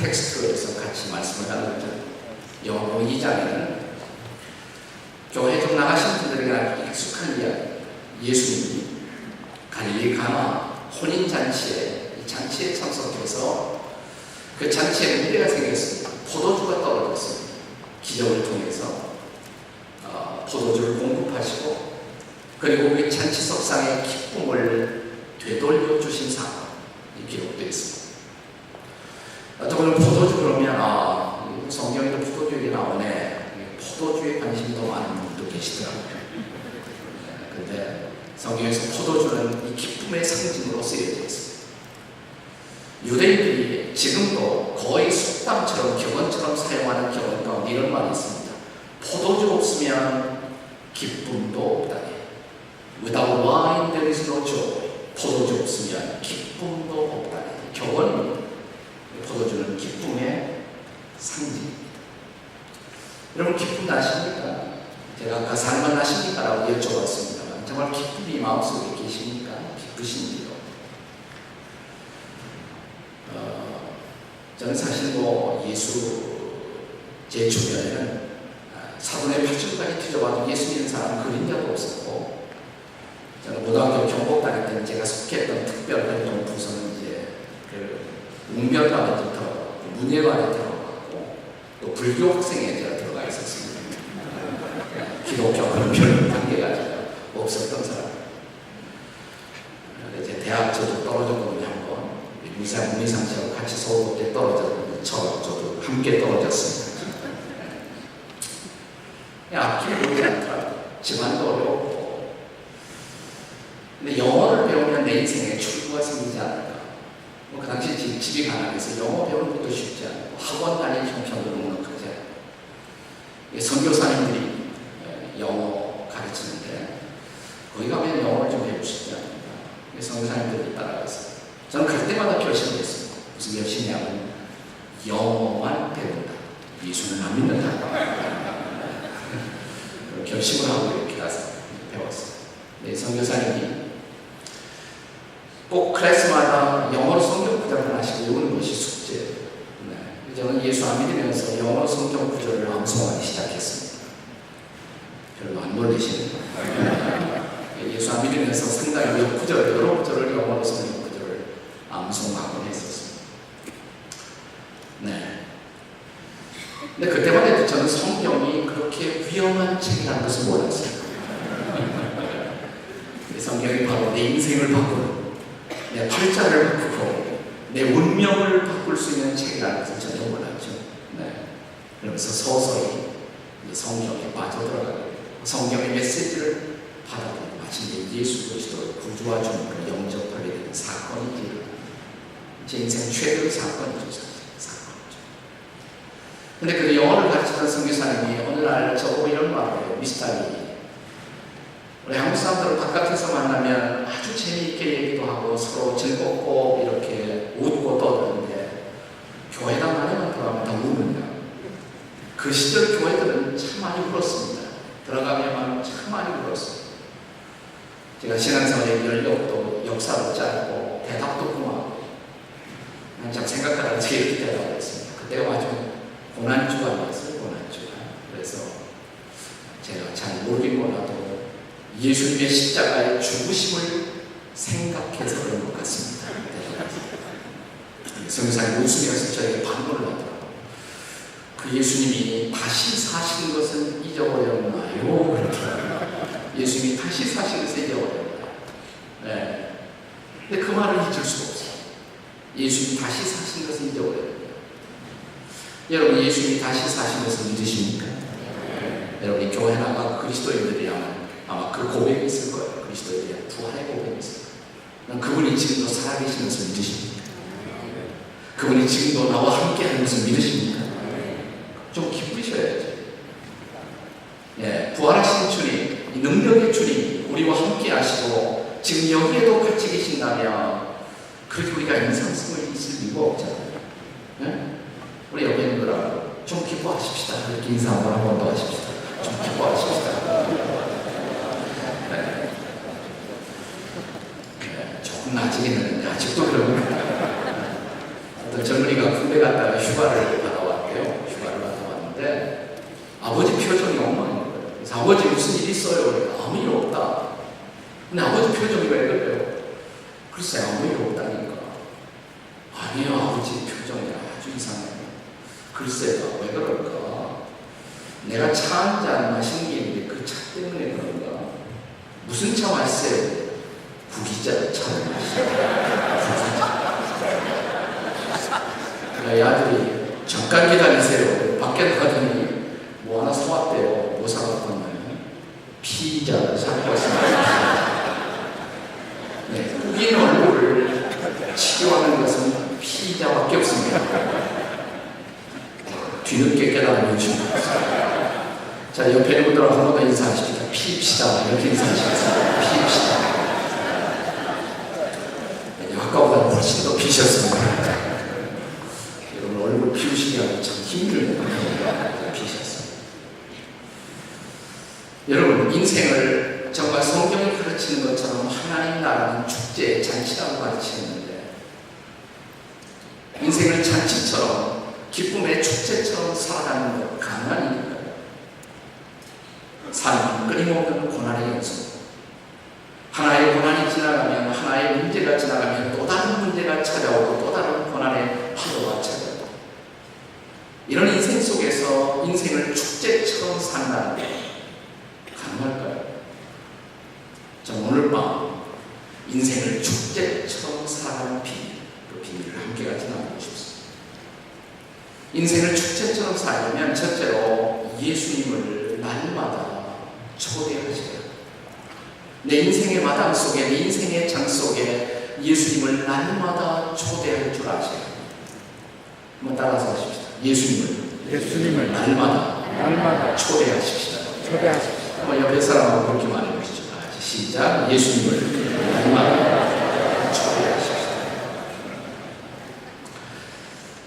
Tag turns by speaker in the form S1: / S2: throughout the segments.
S1: 텍스트에서 같이 말씀을 나누죠. 요한복음 2장에는 교회 좀 나가신 분들에게 익숙한 이야기, 예수님이 갈릴리 가나 혼인잔치에 이 잔치에 참석해서 그 잔치에 문제가 생겼습니다. 포도주가 떨어졌습니다. 기적을 통해서 포도주를 공급하시고 그리고 그 잔치석상의 기쁨을 되돌려 주신 사건이 기록되어 있습니다. 어떤 포도주 그러면 성경에도 포도주 얘기 나오네. 포도주에 관심이 더 많은 분도 계시더라고요. 근데 성경에서 포도주는 이 기쁨의 상징으로 쓰여져 있습니다. 유대인들이 지금도 거의 속담처럼 격언처럼 사용하는 격언 가운데 이런 말이 있습니다. 포도주 없으면 기쁨도 없다니. Without wine there is no joy. 포도주 없으면 기쁨도 없다니. 격언입니다. 포도주는 기쁨의 상징입니다. 여러분 기쁨 나십니까? 제가 아까 살만 나십니까? 라고 여쭤봤습니다만 정말 기쁨이 마음속에 계십니까? 기쁘신지요? 저는 사실 예수 제 주변에는 사돈의 8층까지 뒤져봐도 예수 믿는 사람 그린 적도 없었고, 저는 고등학교 경복 다닐 때는 제가 속했던 특별활동 부서는 이제 웅변반에 들어가고 문예반에 들어가고 또 불교 학생에 제가 들어가 있었습니다. 기독교하고는 별 관계가 없었던 사람. 이제 대학 저도 떨어졌거든요. 한번 문희상 씨하고 같이 서울대 떨어졌는데 저도 함께 떨어졌습니다. 앞길이 보지 않더라고요. 집안도 어려웠고. 근데 영어를 배우면 내 인생에 출구가 생기지 않을까. 그 당시 집이 가난해서 영어 배우는 것도 쉽지 않고 학원 다닐 형편도 넉넉하지 않고 선교사님들이 영어 가르치는데 거기 가면 영어를 좀 배우고 싶지 않습니다. 선교사님들이 따라가서 저는 갈 때마다 결심했습니다. 무슨 열심히 하면 영어만 배운다. 예수는 안 믿는다. 결심을 하고 이렇게 가서 배웠어요. 네, 선교사님이 꼭 클래스마다 영어로 성경 구절을 하나씩 외우는 것이 숙제예요. 네. 저는 예수 안 믿으면서 영어로 성경 구절을 암송하기 시작했습니다. 별로 안 놀리시는 거예요. 예수 안 믿으면서 상당히 여러 구절을 영어로 성경 구절을 암송하곤 했었습니다. 네. 근데 그때만 해도 저는 성경이 그렇게 위험한 책이라는 것을 몰랐어요. 성경이 바로 내 인생을 바꾸는, 내 팔자를 바꾸고 내 운명을 바꿀 수 있는 책이라는 것을 전혀 몰랐죠. 네. 그러면서 서서히 성경에 빠져들어가게 되고 성경의 메시지를 받아들이고 마침내 예수 그리스도를 구주와 주님으로 영접하게 되는 사건이지. 제 인생 최대의 사건이죠. 근데 그 영어를 가르치던 선교사님이 어느 날 저보고 이런 말을 해요. 미스터리. 우리 한국 사람들은 바깥에서 만나면 아주 재미있게 얘기도 하고 서로 즐겁고 이렇게 웃고 떠드는데 교회당 안에만 들어가면 다 우는다. 그 시절 교회들은 참 많이 울었습니다. 들어가면 참 많이 울었어요. 제가 신앙생활의 연력도 역사도 짧고 대답도 kum하고 참 생각하다가 제 이렇게 대답을 했습니다. 그때가 아주 고난주간이었어요. 고난주간. 그래서 제가 잘 모르긴 몰라도 예수님의 십자가의 죽으심을 생각해서 그런 것 같습니다. 선교사님 웃으면서 저에게 반문을 하더라고요. 그 예수님이 다시 사신 것은 잊어버렸나요? 그렇더라고요. 예수님이 다시 사신 것을 잊어버렸나요? 네. 근데 그 말을 잊을 수가 없어요. 예수님이 다시 사신 것을 잊어버렸나요? 여러분 예수님이 다시 사신 것을 믿으십니까? 여러분이 교회 나가 그리스도인들이라면 아마 그 고백이 있을 거예요. 그리스도에 대한 부활의 고백이 있을 거예요. 난 그분이 지금도 살아계신 것을 믿으십니까? 그분이 지금도 나와 함께하는 것을 믿으십니까? 좀 기쁘셔야죠. 예, 부활하신 주님, 이 능력의 주님, 우리와 함께하시고 지금 여기에도 같이 계신다면 그렇게 우리가 인상성을 있을 이유가 없잖아요. 예? 우리 옆에 있는 거라고 좀 기뻐하십시다. 이렇게 인사 한번 더 하십시다. 좀 기뻐하십시다. 네. 네, 조금 나아지긴 했는데 아직도 그러고 어떤 젊은이가 아버지가 군대 갔다가 휴가를 받아왔대요. 휴가를 받아왔는데 아버지 표정이 엉망인 거예요. 그래서 아버지 무슨 일 있어요? 그러니까 아무 일 없다. 근데 아버지 표정이 왜 그래요? 글쎄 아무 일 없다니까. 아니요, 아버지 표정이 아주 이상해요. 글쎄가 왜 그럴까? 내가 차 한 잔 마신 게 있는데 그 차 때문에 그런가? 무슨 차 마셨어요? 구기자 차를 마시죠. 이 아들이 잠깐 기다리세요. 밖에 나가더니 뭐 하나 사왔대요. 뭐 사왔더니 피자를 사고 왔습니다. 네, 꾸긴 얼굴을 치료하는 것은 피자밖에 없습니다. 뒤늦게 깨달은 요즘입니다. 자, 옆에 있는 분들하고 한 번 더 인사하십시다. 피입시다. 이렇게 인사하시겠습니다. 피입시다. 아까보다 훨씬 더 피셨습니다. 여러분 얼굴 피우시기가 참 힘들네요. 피셨습니다. 여러분 인생을 정말 성경이 가르치는 것처럼 하나님 나라는 축제, 잔치라고 가르치는데 인생을 잔치처럼 기쁨의 축제처럼 살아가는 것 가능한 일인가요? 삶은 끊임없는 고난의 연속. 하나의 고난이 지나가면 하나의 문제가 지나가면 또 다른 문제가 찾아오고 또 다른 고난의 파도가 찾아오고 이런 인생 속에서 인생을 축제처럼 산다는 게 가능할까요? 자, 오늘 밤 인생을 축제처럼 살아가는 비밀, 그 비밀을 함께 같이 나누고 싶습니다. 인생을 축제처럼 살려면 첫째로 예수님을 날마다 초대하셔야 합니다. 내 인생의 마당 속에, 내 인생의 장 속에 예수님을 날마다 초대할 줄 아셔야 합니다. 한번 따라서 하십시다. 예수님을 날마다 초대하십시다. 한번 옆에 사람하고 그렇게 말해보시죠. 시작. 예수님을 날마다 초대하십시다.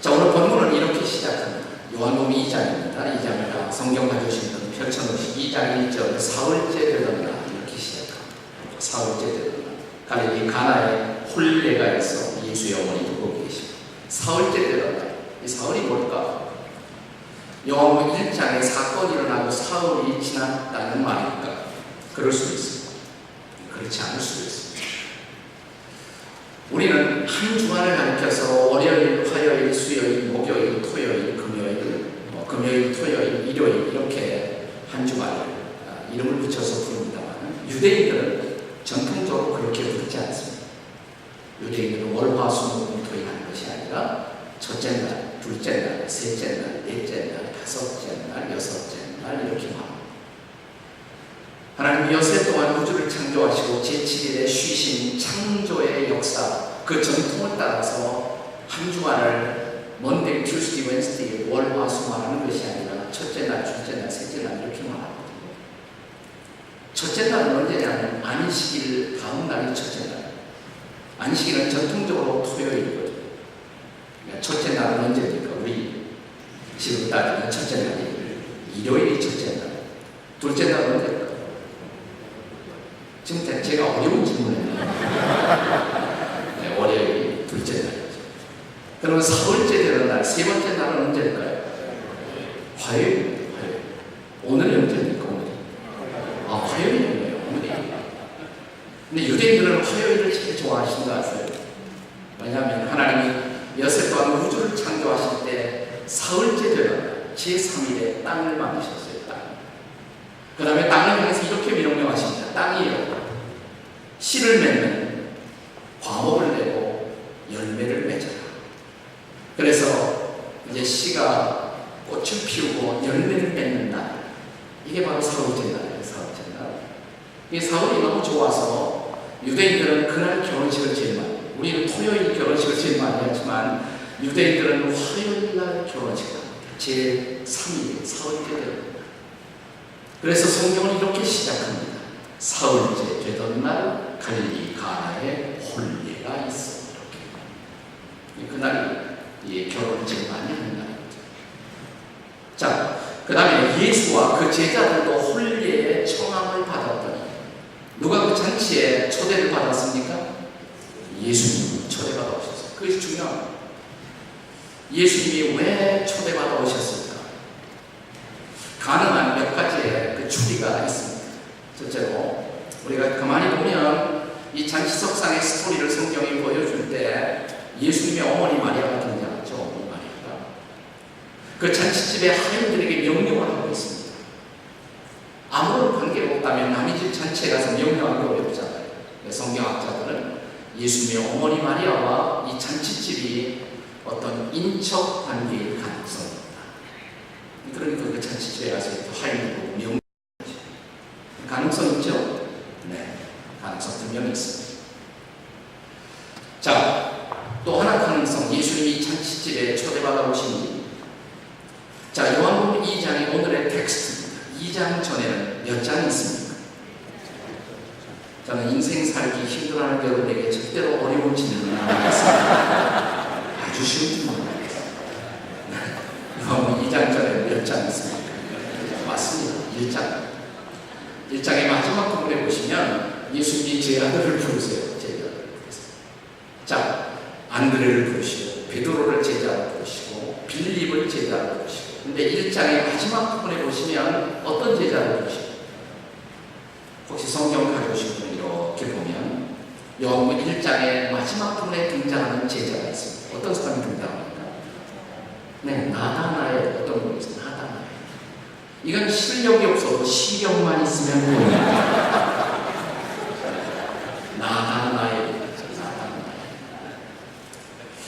S1: 자, 오늘 본문은 이렇게 시작합니다. 요한복음 2장입니다. 2장을 성경 가져오신 분 펼쳐놓으시 2장 1절 사흘째 되던 날 이렇게 시작합니다. 사흘째 되던 날 갈릴리 가나에 홀례가 있어 예수의 어머니도 거기 계시고 사흘째 되던 날. 이 사흘이 뭘까? 요한복음 1장에 사건이 일어나고 사흘이 지났다는 말일까? 그럴 수도 있습니다. 그렇지 않을 수도 있습니다. 우리는 한 주간을 가리켜서 월요일, 화요일, 수요일, 목요일, 토요일, 금요일, 토요일, 일요일 이렇게 한 주간을 이름을 붙여서 부릅니다만 유대인들은 전통적으로 그렇게 부르지 않습니다. 유대인들은 월, 화, 수, 목, 토일 하는 것이 아니라 첫째 날, 둘째 날, 셋째 날, 넷째 날, 다섯째 날, 여섯째 날 이렇게 말합니다. 하나님 여세 동안 우주를 창조하시고 제7일에 쉬신 창조의 역사, 그 전통을 따라서 한 주간을 먼데이, 튜스데이, 웬스데이, 월, 화, 수 말하는 것이 아니라 첫째 날, 둘째 날, 셋째 날 이렇게 말하거든요. 첫째 날은 언제냐면 안식일 다음 날이 첫째 날. 안식일은 전통적으로 토요일이거든요. 그러니까 첫째 날은 언제입니까? 우리 지금 따지면 첫째 날이 일요일이 첫째 날. 둘째 날은 언제일까? 지금 제가 어려운 질문이에요. 네, 월요일 둘째 날이죠. 그러면 사흘째 되는 날, 세 번째 날은 언제일까요? 화요일입니다. 화요일. 오늘이 언제입니까? 오늘이? 화요일이네요. 오늘이. 근데 유대인들은 화요일을 제일 좋아하시는 거 아세요? 왜냐하면 하나님이 여섯 동안 우주를 창조하실 때 사흘째 되는 날, 제3일에 땅을 만드셨어요. 땅. 그 다음에 땅을 향해서 이렇게 명령하십니다. 땅이요. 씨를 맺는 과목을 내고 열매를 맺어라. 그래서 이제 씨가 꽃을 피우고 열매를 맺는 날, 이게 바로 사흘째 날이에요. 사흘째 날. 이 사흘이 너무 좋아서 유대인들은 그날 결혼식을 제일 많이 해요. 우리는 토요일 결혼식을 제일 많이 하지만 유대인들은 화요일 날 결혼식을 합니다. 제3일 사흘째 되는. 그래서 성경은 이렇게 시작합니다. 사흘째 되던 날 갈릴리 가나에 홀례가 있어. 이렇게. 그날이 결혼을 제일 많이 하는 날입니다. 자, 그 다음에 예수와 그 제자들도 홀례의 청함을 받았더니 누가 그 잔치에 초대를 받았습니까? 예수님이 초대받았어요. 그것이 중요합니다. 예수님이 왜 초대받아 오셨을까? 가능한 몇 가지의 그 추리가 있습니다. 첫째로 우리가 가만히 보면 이 잔치석상의 스토리를 성경이 보여줄 때 예수님의 어머니 마리아가 등장하죠. 어머니 마리아가 그 잔치집에 하인들에게 명령을 하고 있습니다. 아무런 관계가 없다면 남의 집 잔치에 가서 명령하기 어렵잖아요. 성경학자들은 예수님의 어머니 마리아와 이 잔치집이 어떤 인척 관계일 가능성이 있다. 그러니까 그 잔치집에 가서 하인들고 명령하죠. 가능성 있죠? 네, 가능성 분명히 있습니다. 자, 또 하나 가능성, 예수님이 잔치집에 초대받아 오시니, 자, 요한복음 2장이 오늘의 텍스트입니다. 2장 전에는 몇 장이 있습니까? 저는 인생 살기 힘들어하는 여러분에게 절대로 어려운 질문을 안 하겠습니다. 아주 쉬운 질문을 하겠습니다. 요한복음 2장 전에 몇 장 있습니까? 맞습니다. 1장. 1장의 마지막 부분에 보시면 예수님이 제자들을 부르세요. 제자들을 부르세요. 자, 안드레를 부르시고 베드로를 제자로 부르시고 빌립을 제자로 부르시고, 근데 1장의 마지막 부분에 보시면 어떤 제자를 부르시고, 혹시 성경 가져오신 분 이렇게 보면 요한복음 1장의 마지막 부분에 등장하는 제자가 있습니다. 어떤 사람이 등장합니까? 네, 나다나엘. 어떤 분이 있어요? 나다나엘. 이건 실력이 없어도 시력만 있으면 보입니다. 나다나엘.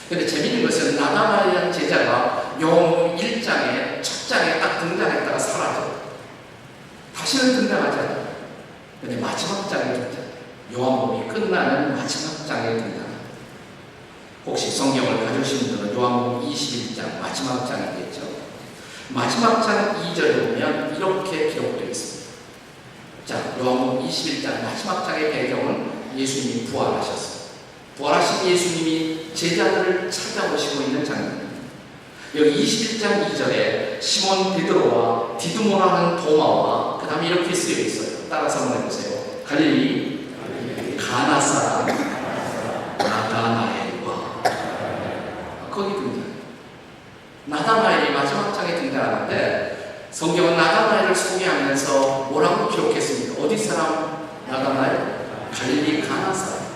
S1: 근데 재밌는 것은 나다나엘이라는 제자가 요한복음 1장의 첫 장에 딱 등장했다가 사라져요. 다시는 등장하지 않아요. 근데 마지막 장에 등장해요. 요한복음이 끝나는 마지막 장에 등장합니다. 혹시 성경을 가져오신 분들은 요한복음 21장 마지막 장이겠죠. 마지막 장 2절에 보면 이렇게 기록되어 있습니다. 자, 요한복음 21장 마지막 장의 배경은 예수님이 부활하셨습니다. 부활하신 예수님이 제자들을 찾아오시고 있는 장면입니다. 여기 21장 2절에 시몬 베드로와 디두모라는 도마와 그 다음에 이렇게 쓰여 있어요. 따라서 한번 해보세요. 갈릴리 가나 사람 나다나엘과, 거기 등장. 나다나엘이 마지막 장에 등장하는데 성경은 나다나엘을 소개하면서 뭐라고 기록했습니까? 어디 사람? 나다나엘? 갈릴리 가나 사람.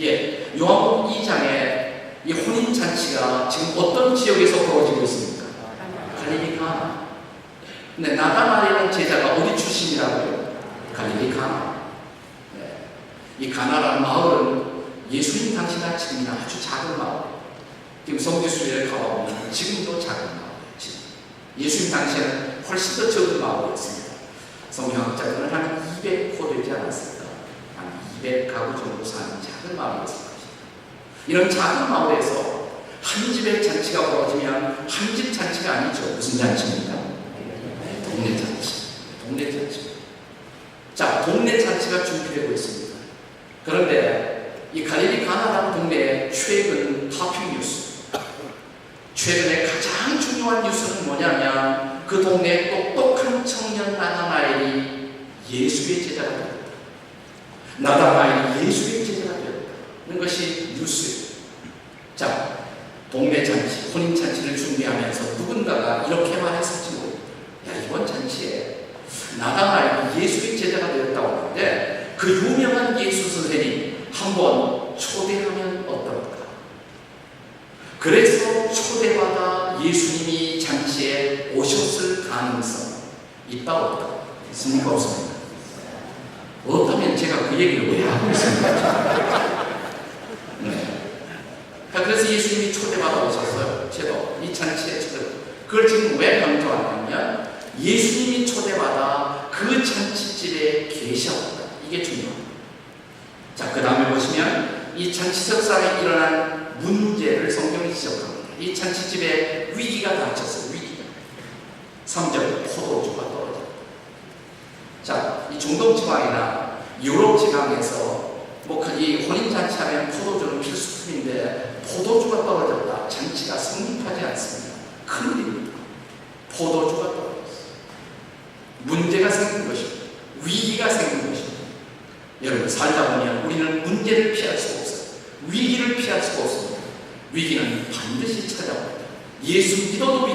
S1: 예, 요한복음 2장에 이 혼인잔치가 지금 어떤 지역에서 벌어지고 있습니까? 갈릴리 가나. 근데 나다나엘이라는 제자가 어디 출신이라고요? 갈릴리 가나. 네. 이 가나라는 마을은 예수님 당시나 지금이나 아주 작은 마을. 지금 성지순례를 가보면 지금도 작은 마을이에요. 예수님 당시에는 훨씬 더 적은 마을이었습니다. 성경학자들은 한 200호 되지 않았을까? 한 200가구 정도 사는 작은 마을이었습니다. 이런 작은 마을에서 한 집의 잔치가 벌어지면 한 집 잔치가 아니죠. 무슨 잔치입니까? 동네 잔치. 동네 잔치. 자, 동네 잔치가 준비되고 있습니다. 그런데 이 갈릴리 가나라는 동네의 최근 탑핑 뉴스, 최근에 가장 중요한 뉴스는 뭐냐면 그 동네의 똑똑한 청년 나다나엘이 예수의 제자가 되었다. 나다나엘이 예수의 제자가 되었다는 것이 뉴스예요. 자, 동네 잔치, 혼인 잔치를 준비하면서 누군가가 이렇게 말했을지 모릅니다. 야, 이번 잔치에 나다나엘이 예수의 제자가 되었다고 하는데 그 유명한 예수 선생님 한번 초대하면 어떨까? 그래서 초대받아 예수님이 잔치에 오셨을 가능성 있다 없다? 있습니까 없습니까? 없다면 제가 그 얘기를 왜 하고 있습니까? 네. 그래서 예수님이 초대받아 오셨어요. 제도 이 잔치에 초대받아. 그걸 지금 왜 강조하냐면 예수님이 초대받아 그 잔치집에 계셨다. 이게 중요합니다. 자, 그 다음에 보시면 이 잔치석상에 일어난 문제를 성경이 지적합니다. 이 잔치집에 위기가 닥쳤어요. 위기가. 3절 포도주가 떨어졌다. 자, 이 중동 지방이나 유럽 지방에서 이 혼인잔치하면 포도주는 필수품인데 포도주가 떨어졌다. 잔치가 성립하지 않습니다. 큰일입니다. 포도주가 떨어졌어요. 문제가 생긴 것입니다. 위기가 생긴 것입니다. 여러분, 살다 보면 우리는 문제를 피할 수가 없어요. 위기를 피할 수가 없습니다. 위기는 반드시 찾아옵니다. 예수 믿어도